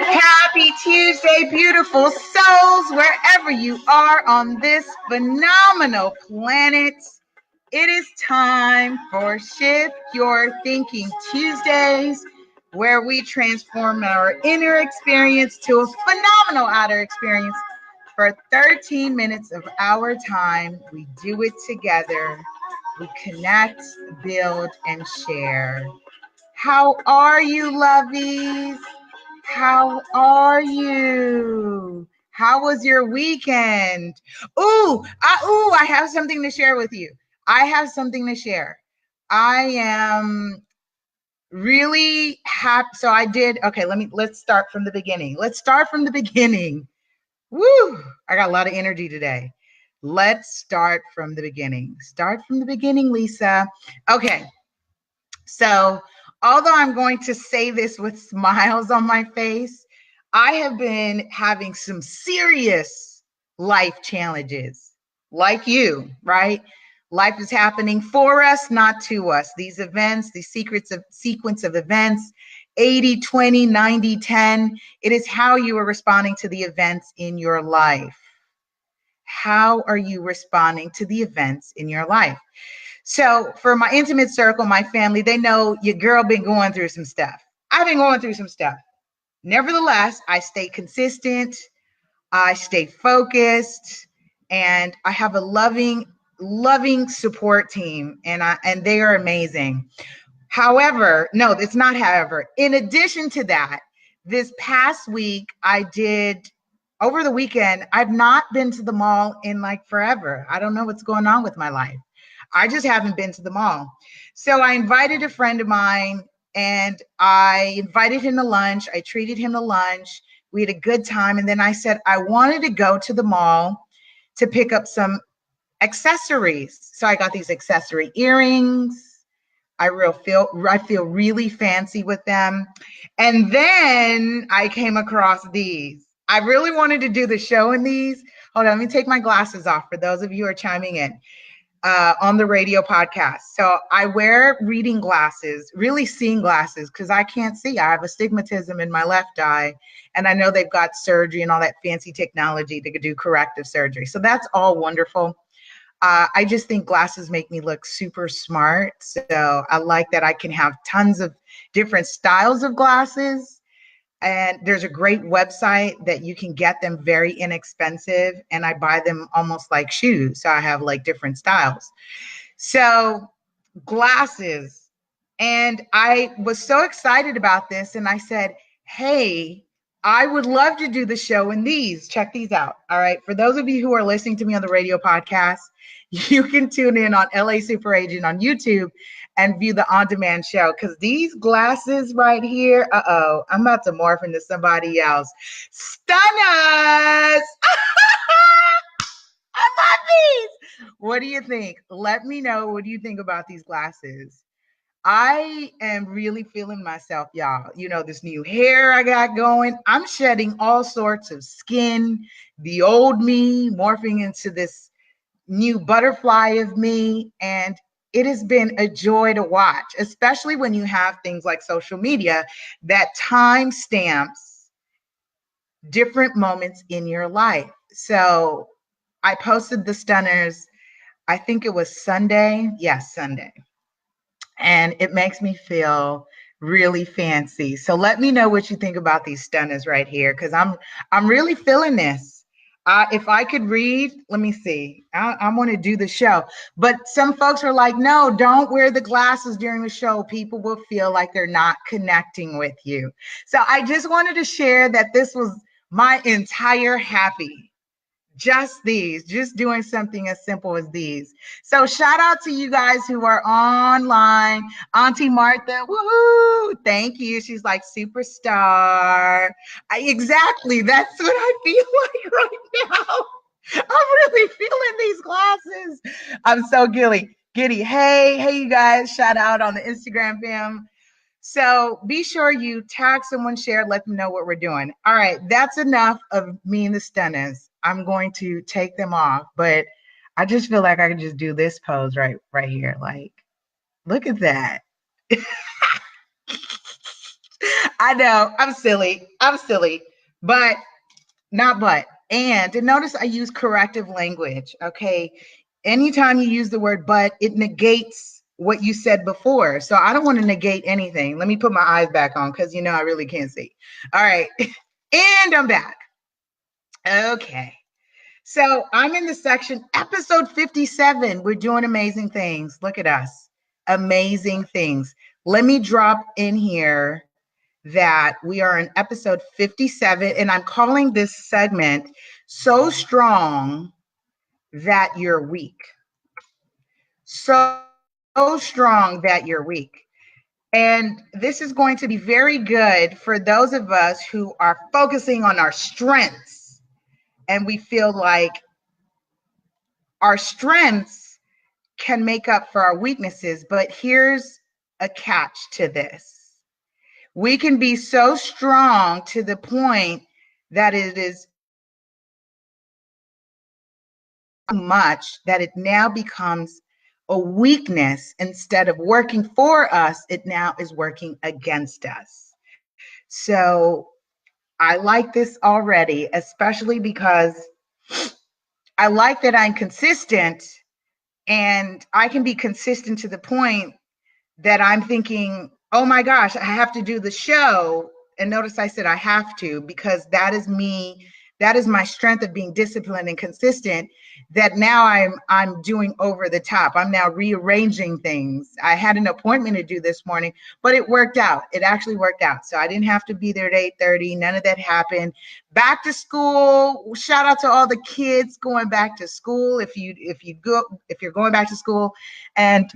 Happy Tuesday, beautiful souls, wherever you are on this phenomenal planet. It is time for Shift Your Thinking Tuesdays, where we transform our inner experience to a phenomenal outer experience. For 13 minutes of our time, we do it together. We connect, build, and share. How are you, lovies? How are you? How was your weekend? I have something to share with you. I have something to share. I am really happy. So I did, okay, let's start from the beginning. Woo! I got a lot of energy today. Let's start from the beginning. Start from the beginning, Lisa. Okay. So, although I'm going to say this with smiles on my face, I have been having some serious life challenges, like you, right? Life is happening for us, not to us. These events, these sequence of events, 80, 20, 90, 10, it is how you are responding to the events in your life. How are you responding to the events in your life? So for my intimate circle, my family, they know your girl been going through some stuff. I've been going through some stuff. Nevertheless, I stay consistent. I stay focused, and I have a loving support team, and they are amazing. However, no, it's not however. In addition to that, this past week, over the weekend, I've not been to the mall in like forever. I don't know what's going on with my life. I just haven't been to the mall. So I invited a friend of mine, and I invited him to lunch. I treated him to lunch. We had a good time. And then I said, I wanted to go to the mall to pick up some accessories. So I got these accessory earrings. I feel really fancy with them. And then I came across these. I really wanted to do the show in these. Hold on, let me take my glasses off for those of you who are chiming in on the radio podcast. So I wear reading glasses, really seeing glasses, because I can't see. I have astigmatism in my left eye, and I know they've got surgery and all that fancy technology to do corrective surgery. So that's all wonderful. I just think glasses make me look super smart. So I like that I can have tons of different styles of glasses. And there's a great website that you can get them very inexpensive. And I buy them almost like shoes. So I have like different styles. So glasses. And I was so excited about this. And I said, hey, I would love to do the show in these. Check these out. All right. For those of you who are listening to me on the radio podcast, you can tune in on LA Super Agent on YouTube and view the on-demand show, because these glasses right here, I'm about to morph into somebody else. Stunners! I love these. What do you think? Let me know. What do you think about these glasses? I am really feeling myself, y'all. You know, this new hair I got going. I'm shedding all sorts of skin, the old me morphing into this new butterfly of me. And it has been a joy to watch, especially when you have things like social media that time stamps different moments in your life. So I posted the stunners, I think it was Sunday. Yes, Sunday. And it makes me feel really fancy. So let me know what you think about these stunners right here, because I'm really feeling this. If I could read, let me see. I want to do the show. But some folks are like, no, don't wear the glasses during the show. People will feel like they're not connecting with you. So I just wanted to share that this was my entire happy just doing something as simple as these. So shout out to you guys who are online. Auntie Martha, woohoo, thank you. She's like superstar. Exactly, that's what I feel like right now. I'm really feeling these glasses. I'm so giddy. Hey, you guys, shout out on the Instagram fam. So be sure you tag someone, share, let them know what we're doing. All right, that's enough of me and the stunners. I'm going to take them off, but I just feel like I can just do this pose right here. Like, look at that. I know I'm silly, but not but. And notice I use corrective language. Okay. Anytime you use the word but, it negates what you said before. So I don't want to negate anything. Let me put my eyes back on because I really can't see. All right. And I'm back. Okay. So I'm in the section, episode 57. We're doing amazing things. Look at us. Amazing things. Let me drop in here that we are in episode 57, and I'm calling this segment So Strong That You're Weak. So strong that you're weak. And this is going to be very good for those of us who are focusing on our strengths and we feel like our strengths can make up for our weaknesses. But here's a catch to this. We can be so strong to the point that it is much that it now becomes a weakness. Instead of working for us, it now is working against us. So I like this already, especially because I like that I'm consistent, and I can be consistent to the point that I'm thinking, oh my gosh, I have to do the show. And notice I said I have to, because that is me. That is my strength of being disciplined and consistent, that now I'm doing over the top. I'm now rearranging things. I had an appointment to do this morning, but it worked out. It actually worked out. So I didn't have to be there at 8:30. None of that happened. Back to school. Shout out to all the kids going back to school. If you're going back to school, and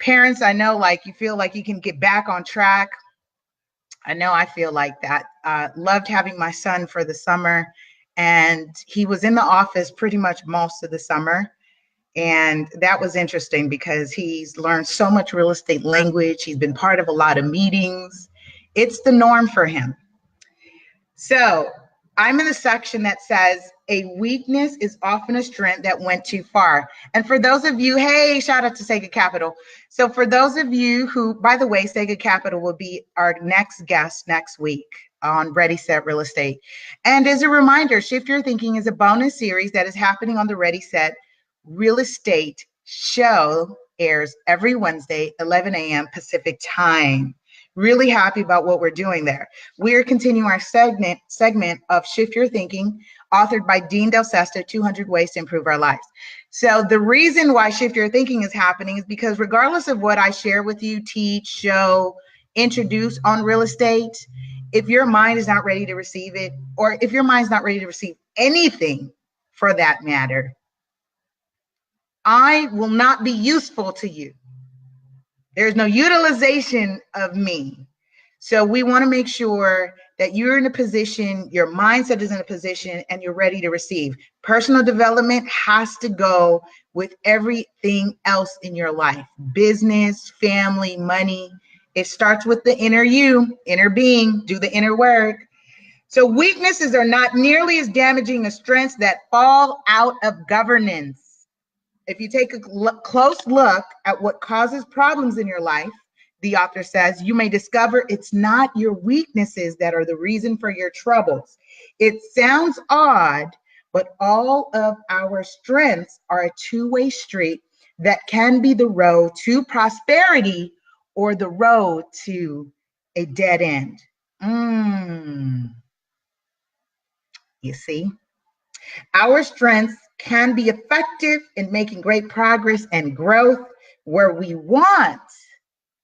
parents, I know, like, you feel like you can get back on track. I know I feel like that. Loved having my son for the summer, and he was in the office pretty much most of the summer. And that was interesting because he's learned so much real estate language. He's been part of a lot of meetings. It's the norm for him. So I'm in the section that says a weakness is often a strength that went too far. And for those of you, hey, shout out to Sega Capital. So for those of you who, by the way, Sega Capital will be our next guest next week on Ready, Set, Real Estate. And as a reminder, Shift Your Thinking is a bonus series that is happening on the Ready, Set, Real Estate show. Airs every Wednesday, 11 a.m. Pacific time. Really happy about what we're doing there. We're continuing our segment of Shift Your Thinking, authored by Dean Del Sesta, 200 Ways to Improve Our Lives. So the reason why Shift Your Thinking is happening is because regardless of what I share with you, teach, show, introduce on real estate, if your mind is not ready to receive it, or if your mind's not ready to receive anything for that matter, I will not be useful to you. There's no utilization of me. So we want to make sure that you're in a position, your mindset is in a position, and you're ready to receive. Personal development has to go with everything else in your life. Business, family, money. It starts with the inner you, inner being, do the inner work. So weaknesses are not nearly as damaging as strengths that fall out of governance. If you take a close look at what causes problems in your life, the author says, you may discover it's not your weaknesses that are the reason for your troubles. It sounds odd, but all of our strengths are a two-way street that can be the road to prosperity or the road to a dead end. You see? Our strengths can be effective in making great progress and growth where we want,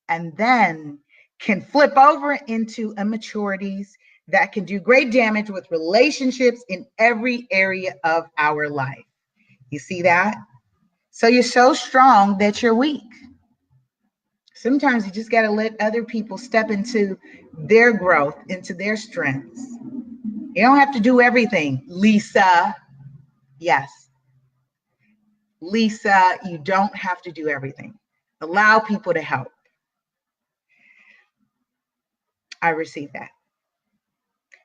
and then can flip over into immaturities that can do great damage with relationships in every area of our life. You see that? So you're so strong that you're weak. Sometimes you just got to let other people step into their growth, into their strengths. You don't have to do everything, Lisa. Yes, Lisa, you don't have to do everything. Allow people to help. I receive that.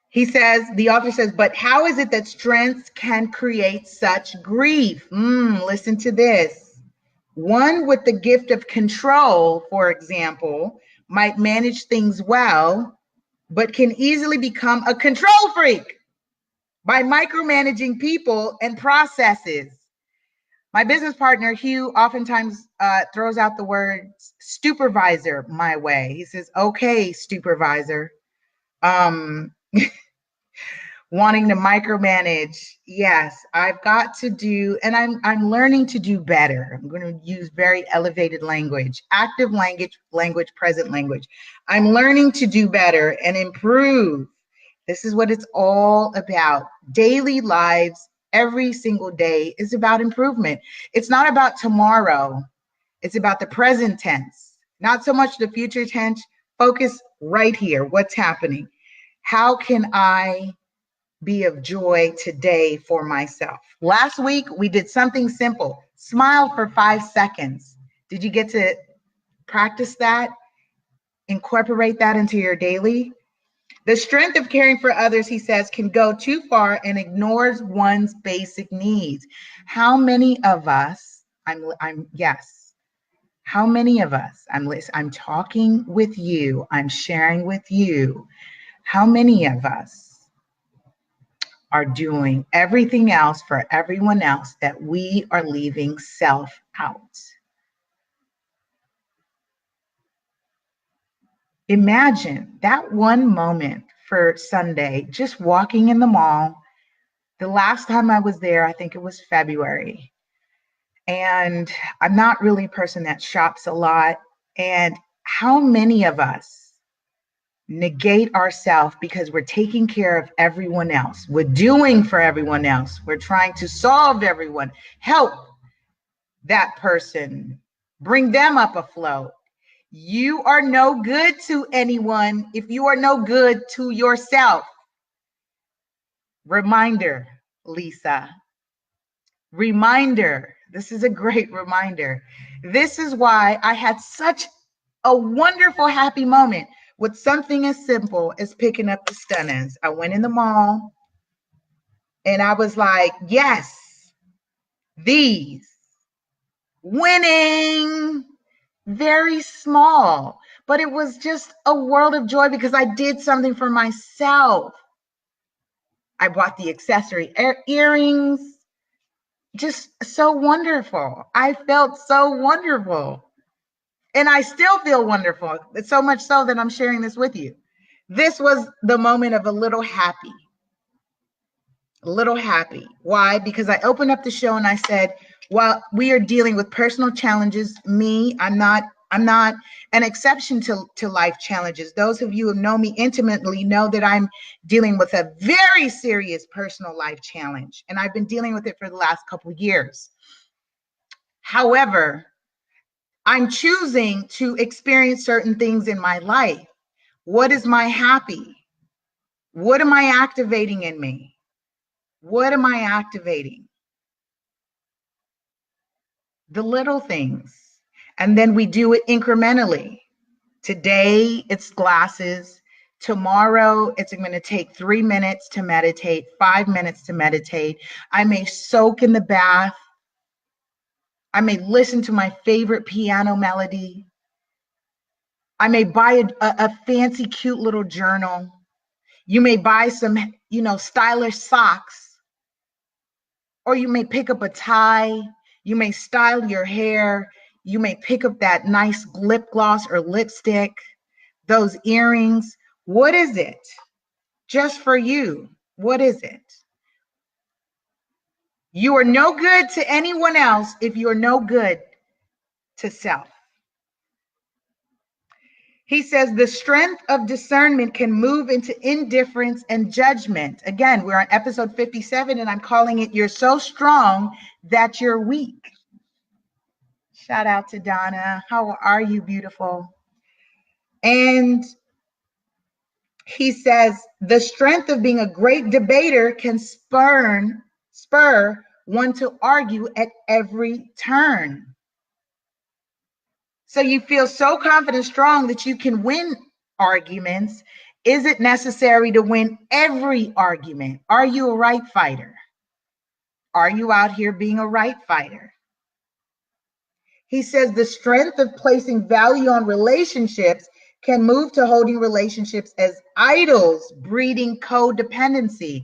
He says, the author says, but how is it that strengths can create such grief? Listen to this. One with the gift of control, for example, might manage things well, but can easily become a control freak by micromanaging people and processes. My business partner, Hugh, oftentimes throws out the word supervisor my way. He says, okay, supervisor. Wanting to micromanage. Yes, I've got to do, and I'm learning to do better. I'm going to use very elevated language, active language, present language. I'm learning to do better and improve. This is what it's all about. Daily lives, every single day is about improvement. It's not about tomorrow. It's about the present tense, not so much the future tense. Focus right here. What's happening? How can I be of joy today for myself? Last week, we did something simple. Smile for 5 seconds. Did you get to practice that? Incorporate that into your daily? The strength of caring for others, he says, can go too far and ignores one's basic needs. How many of us, yes, how many of us, I'm talking with you, I'm sharing with you, how many of us are doing everything else for everyone else that we are leaving self out? Imagine that one moment for Sunday, just walking in the mall. The last time I was there, I think it was February. And I'm not really a person that shops a lot. And how many of us negate ourselves because we're taking care of everyone else? We're doing for everyone else. We're trying to solve everyone, help that person, bring them up afloat. You are no good to anyone if you are no good to yourself. Reminder, Lisa. Reminder. This is a great reminder. This is why I had such a wonderful, happy moment with something as simple as picking up the Stunners. I went in the mall and I was like, yes, these winning. Very small, but it was just a world of joy because I did something for myself. I bought the accessory earrings, just so wonderful. I felt so wonderful, and I still feel wonderful. It's so much so that I'm sharing this with you. This was the moment of a little happy. Why? Because I opened up the show and I said, well, we are dealing with personal challenges. I'm not an exception to life challenges. Those of you who know me intimately know that I'm dealing with a very serious personal life challenge, and I've been dealing with it for the last couple of years. However, I'm choosing to experience certain things in my life. What is my happy? What am I activating in me? What am I activating? The little things. And then we do it incrementally. Today, it's glasses. Tomorrow, it's going to take 3 minutes to meditate, 5 minutes to meditate. I may soak in the bath. I may listen to my favorite piano melody. I may buy a fancy, cute little journal. You may buy some, stylish socks. Or you may pick up a tie. You may style your hair. You may pick up that nice lip gloss or lipstick, those earrings. What is it? Just for you. What is it? You are no good to anyone else if you're no good to self. He says the strength of discernment can move into indifference and judgment. Again, we're on episode 57 and I'm calling it You're So Strong That You're Weak. Shout out to Donna. How are you, beautiful? And he says the strength of being a great debater can spur one to argue at every turn. So you feel so confident, strong that you can win arguments. Is it necessary to win every argument? Are you a right fighter? Are you out here being a right fighter? He says the strength of placing value on relationships can move to holding relationships as idols, breeding codependency.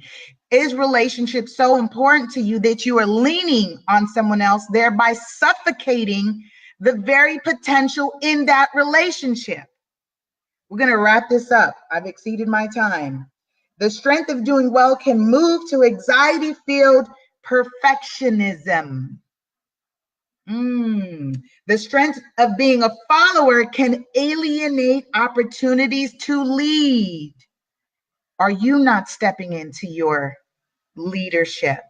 Is relationship so important to you that you are leaning on someone else, thereby suffocating the very potential in that relationship? We're going to wrap this up. I've exceeded my time. The strength of doing well can move to anxiety-filled perfectionism. The strength of being a follower can alienate opportunities to lead. Are you not stepping into your leadership?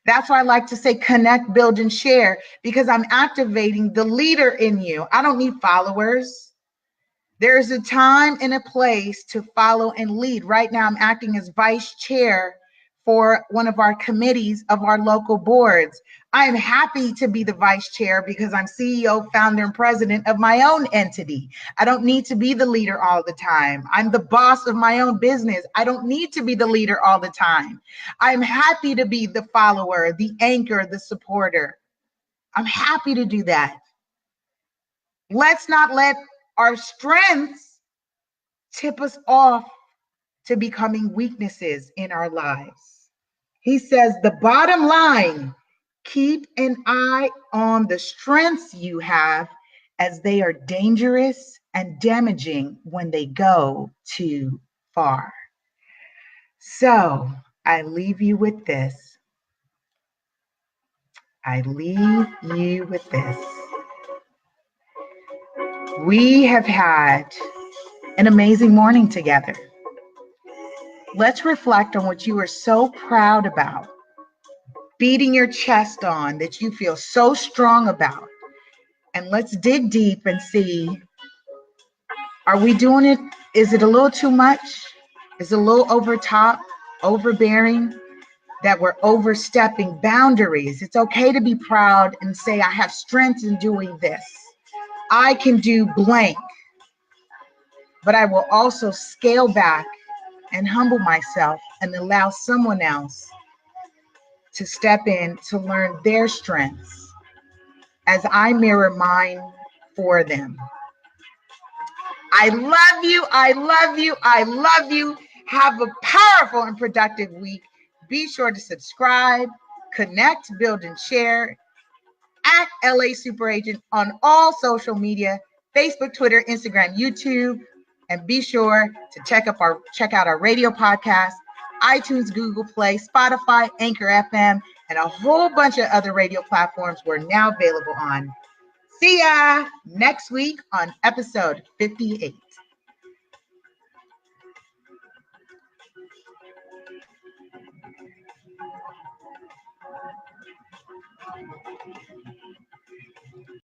That's why I like to say connect, build, and share, because I'm activating the leader in you. I don't need followers. There's a time and a place to follow and lead. Right now, I'm acting as vice chair for one of our committees of our local boards. I am happy to be the vice chair because I'm CEO, founder, and president of my own entity. I don't need to be the leader all the time. I'm the boss of my own business. I don't need to be the leader all the time. I'm happy to be the follower, the anchor, the supporter. I'm happy to do that. Let's not let our strengths tip us off to becoming weaknesses in our lives. He says the bottom line, keep an eye on the strengths you have, as they are dangerous and damaging when they go too far. So I leave you with this. We have had an amazing morning together. Let's reflect on what you are so proud about, beating your chest on, that you feel so strong about. And let's dig deep and see, are we doing it? Is it a little too much? Is it a little over top, overbearing, that we're overstepping boundaries? It's okay to be proud and say, I have strength in doing this. I can do blank, but I will also scale back and humble myself and allow someone else to step in to learn their strengths as I mirror mine for them. I love you. I love you. I love you. Have a powerful and productive week. Be sure to subscribe, connect, build, and share at LA Superagent on all social media, Facebook, Twitter, Instagram, YouTube. And be sure to check out our radio podcast, iTunes, Google Play, Spotify, Anchor FM, and a whole bunch of other radio platforms we're now available on. See ya next week on episode 58.